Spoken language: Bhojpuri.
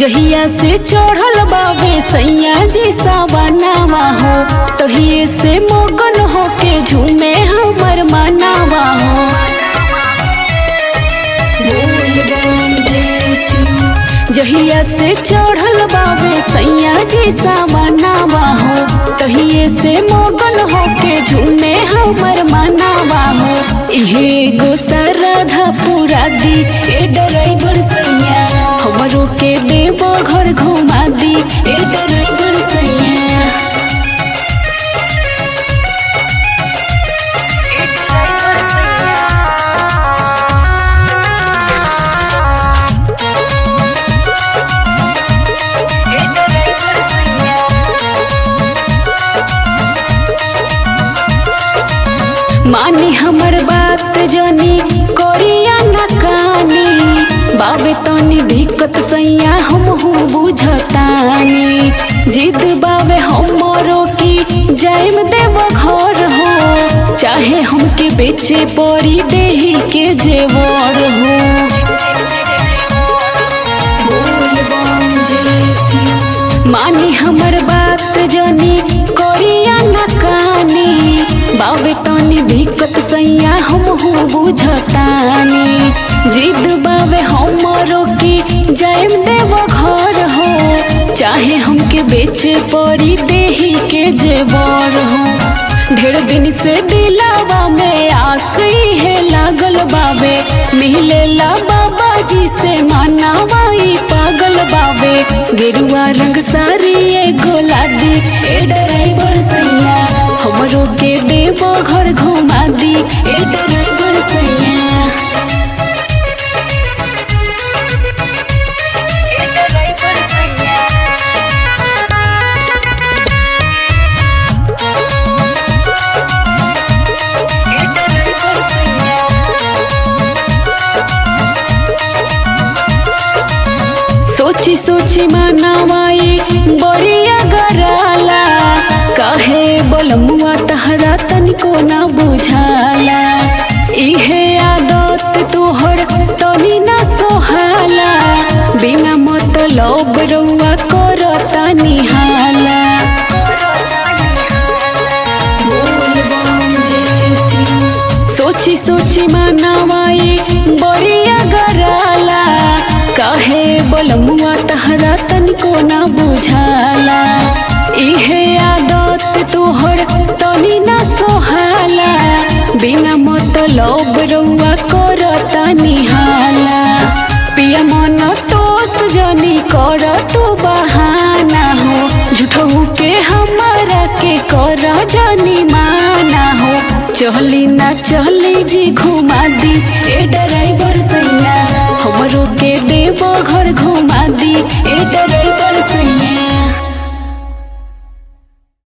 जहिया से चढ़ल बाबे सैया जी सावनावा हो, तहिए से मगन होके झूमे हमर मनावा हो। जहिया से चढ़ल बाबे सैया जी सावनावा हो, तहिए से मगन होके झूमे हमर मनावा हो। इहे गो सरधा पूरा दी ए ड्राइवर सैया, हमरो के देवो घर घुमा दी ए ड्राइवर सैया। मानी हमर बात जनी कोरिया न कानी, बाबे तनी दिक्कत सैया हमहू बुझतानी। जिद बाबे हमरो की जाइम देव घर हो, चाहे हमके बेचे पड़ी देही के जेवर हो। मानी हमर बात जनी कोरिया न कानी, बाबे तनी दिक्कत सैया हमहू बुझतानी। जिद बाबे हमरो की जाइम देव घर हो, चाहे हमके बेचे पड़ी देही के जेवर हो। ढेर दिन से दिलावा में आस है लागल बाबे, मिलेला बाबा जी से मानावाई पागल बाबे। गेरुआ रंग सारी एगो लादी ए ड्राइवर सैया, हमरो के देवो घर घुमा दी ए ड्राइवर सैया। सोची सोची मनावाई बड़िया गराला, काहे बोलमुआ तहरा तनिको ना बुझाला। इहे आदत तोहर तनी ना सोहाला, बिना मतलब रउआ करता निहाला। सोची सोची मनावाई बड़िया गराला, काहे बोलमुआ तहरा तनिको ना बुझाला। इहे आदत तोहर तनी ना सोहाला, बिना मतलब रउआ करता निहाला। पिया मन तोस जनी कर तू बहाना हो, झूठहू के हमारा के कर जनी माना हो। चली ना चली जी घुमा दी ए ड्राइवर सैया, हमरो के देवो घर घुमा दी ए ड्राइवर सैया।